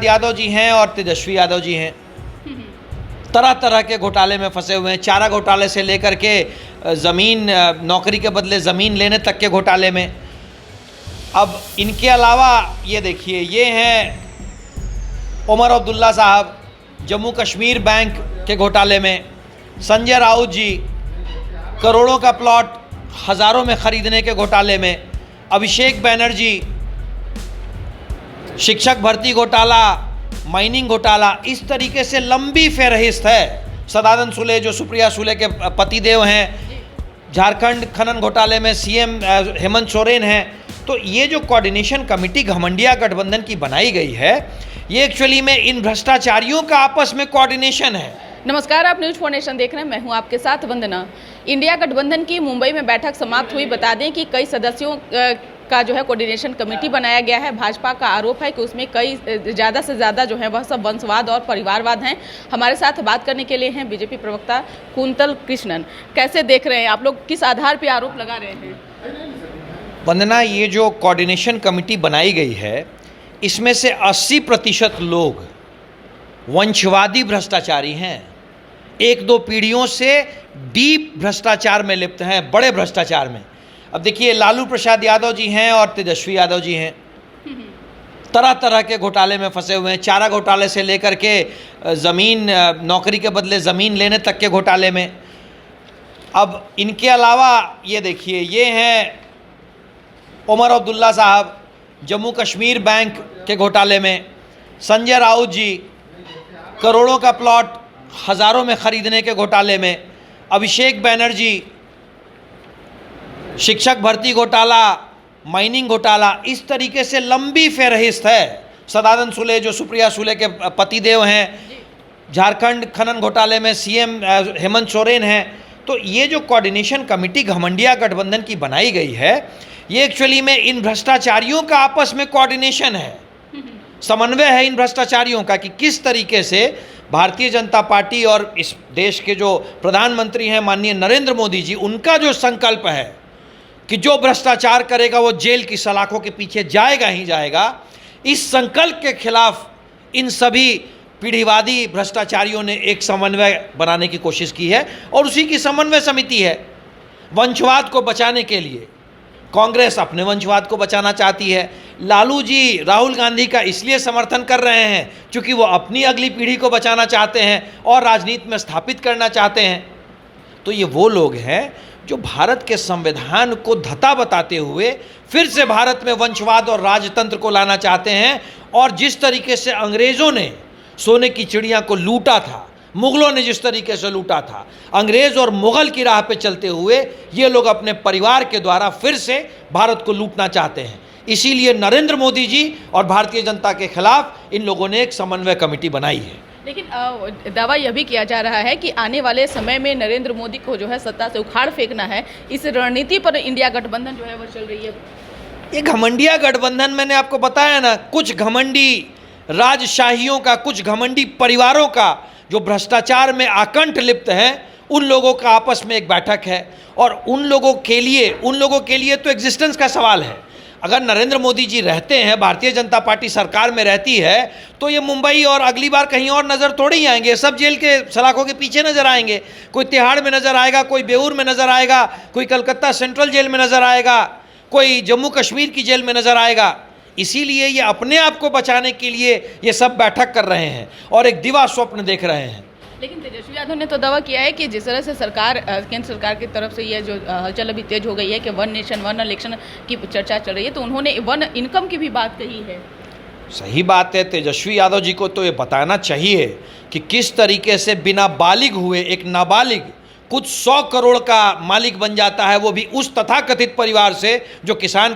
यादव जी हैं और तेजस्वी यादव जी हैं, तरह तरह के घोटाले में फंसे हुए हैं। चारा घोटाले से लेकर के ज़मीन, नौकरी के बदले ज़मीन लेने तक के घोटाले में। अब इनके अलावा ये देखिए, ये हैं उमर अब्दुल्ला साहब, जम्मू कश्मीर बैंक के घोटाले में। संजय राउत जी, करोड़ों का प्लॉट हज़ारों में ख़रीदने के घोटाले में। अभिषेक बैनर्जी, शिक्षक भर्ती घोटाला, माइनिंग घोटाला। इस तरीके से लंबी फहरिस्त है। सदानंद सुले जो सुप्रिया सुले के पतिदेव हैं, झारखंड खनन घोटाले में सीएम हेमंत सोरेन हैं। तो ये जो कोऑर्डिनेशन कमेटी घमंडिया गठबंधन की बनाई गई है, ये एक्चुअली में इन भ्रष्टाचारियों का आपस में कोऑर्डिनेशन है। नमस्कार, आप न्यूज 4 नेशन देख रहे हैं। मैं हूं आपके साथ वंदना। इंडिया गठबंधन की मुंबई में बैठक समाप्त हुई। बता दें कि कई सदस्यों का जो है कोऑर्डिनेशन कमेटी बनाया गया है। भाजपा का आरोप है कि उसमें कई ज़्यादा से ज़्यादा जो है वह सब वंशवाद और परिवारवाद हैं। हमारे साथ बात करने के लिए हैं बीजेपी प्रवक्ता कुंतल कृष्णन। कैसे देख रहे हैं आप लोग, किस आधार पर आरोप लगा रहे हैं? वंदना, ये जो कोऑर्डिनेशन कमेटी बनाई गई है, इसमें से 80% लोग वंशवादी भ्रष्टाचारी हैं। 1-2 पीढ़ियों से डीप भ्रष्टाचार में लिप्त हैं, बड़े भ्रष्टाचार में। अब देखिए, लालू प्रसाद यादव जी हैं और तेजस्वी यादव जी हैं, तरह तरह के घोटाले में फंसे हुए हैं। चारा घोटाले से लेकर के ज़मीन, नौकरी के बदले ज़मीन लेने तक के घोटाले में। अब इनके अलावा ये देखिए, ये हैं उमर अब्दुल्ला साहब, जम्मू कश्मीर बैंक के घोटाले में। संजय राउत जी, करोड़ों का प्लॉट हज़ारों में ख़रीदने के घोटाले में। अभिषेक बैनर्जी, शिक्षक भर्ती घोटाला, माइनिंग घोटाला। इस तरीके से लंबी फहरिस्त है। सदानंद सुले जो सुप्रिया सुले के पतिदेव हैं, झारखंड खनन घोटाले में सीएम हेमंत सोरेन हैं। तो ये जो कोऑर्डिनेशन कमेटी घमंडिया गठबंधन की बनाई गई है, ये एक्चुअली में इन भ्रष्टाचारियों का आपस में कोऑर्डिनेशन है, समन्वय है इन भ्रष्टाचारियों का कि किस तरीके से भारतीय जनता पार्टी और इस देश के जो प्रधानमंत्री हैं माननीय नरेंद्र मोदी जी, उनका जो संकल्प है कि जो भ्रष्टाचार करेगा वो जेल की सलाखों के पीछे जाएगा ही जाएगा। इस संकल्प के खिलाफ इन सभी पीढ़ीवादी भ्रष्टाचारियों ने एक समन्वय बनाने की कोशिश की है और उसी की समन्वय समिति है। वंशवाद को बचाने के लिए कांग्रेस अपने वंशवाद को बचाना चाहती है। लालू जी राहुल गांधी का इसलिए समर्थन कर रहे हैं क्योंकि वो अपनी अगली पीढ़ी को बचाना चाहते हैं और राजनीति में स्थापित करना चाहते हैं। तो ये वो लोग हैं जो भारत के संविधान को धता बताते हुए फिर से भारत में वंशवाद और राजतंत्र को लाना चाहते हैं। और जिस तरीके से अंग्रेज़ों ने सोने की चिड़िया को लूटा था, मुग़लों ने जिस तरीके से लूटा था, अंग्रेज़ और मुग़ल की राह पे चलते हुए ये लोग अपने परिवार के द्वारा फिर से भारत को लूटना चाहते हैं। इसीलिए नरेंद्र मोदी जी और भारतीय जनता के खिलाफ इन लोगों ने एक समन्वय कमेटी बनाई है। लेकिन दावा यह भी किया जा रहा है कि आने वाले समय में नरेंद्र मोदी को जो है सत्ता से उखाड़ फेंकना है। इस रणनीति पर इंडिया गठबंधन जो है वह चल रही है। ये घमंडिया गठबंधन, मैंने आपको बताया ना, कुछ घमंडी राजशाहियों का, कुछ घमंडी परिवारों का जो भ्रष्टाचार में आकंठ लिप्त हैं, उन लोगों का आपस में एक बैठक है। और उन लोगों के लिए तो एग्जिस्टेंस का सवाल है। अगर नरेंद्र मोदी जी रहते हैं, भारतीय जनता पार्टी सरकार में रहती है, तो ये मुंबई और अगली बार कहीं और नज़र थोड़ी ही आएंगे। सब जेल के सलाखों के पीछे नज़र आएंगे। कोई तिहाड़ में नज़र आएगा, कोई बेऊर में नज़र आएगा, कोई कलकत्ता सेंट्रल जेल में नज़र आएगा, कोई जम्मू कश्मीर की जेल में नज़र आएगा। इसीलिए ये अपने आप को बचाने के लिए ये सब बैठक कर रहे हैं और एक दिवा स्वप्न देख रहे हैं। लेकिन तेजस्वी यादव ने तो दावा किया है कि जिस तरह से सरकार, केंद्र सरकार की तरफ से ये जो हलचल अभी तेज हो गई है कि 1 नेशन 1 इलेक्शन की चर्चा चल रही है, तो उन्होंने 1 इनकम की भी बात कही है। सही बात है। तेजस्वी यादव जी को तो ये बताना चाहिए कि किस तरीके से बिना बालिग हुए एक नाबालिग कुछ 100 करोड़ का मालिक बन जाता है, वो भी उस तथाकथित परिवार से जो किसान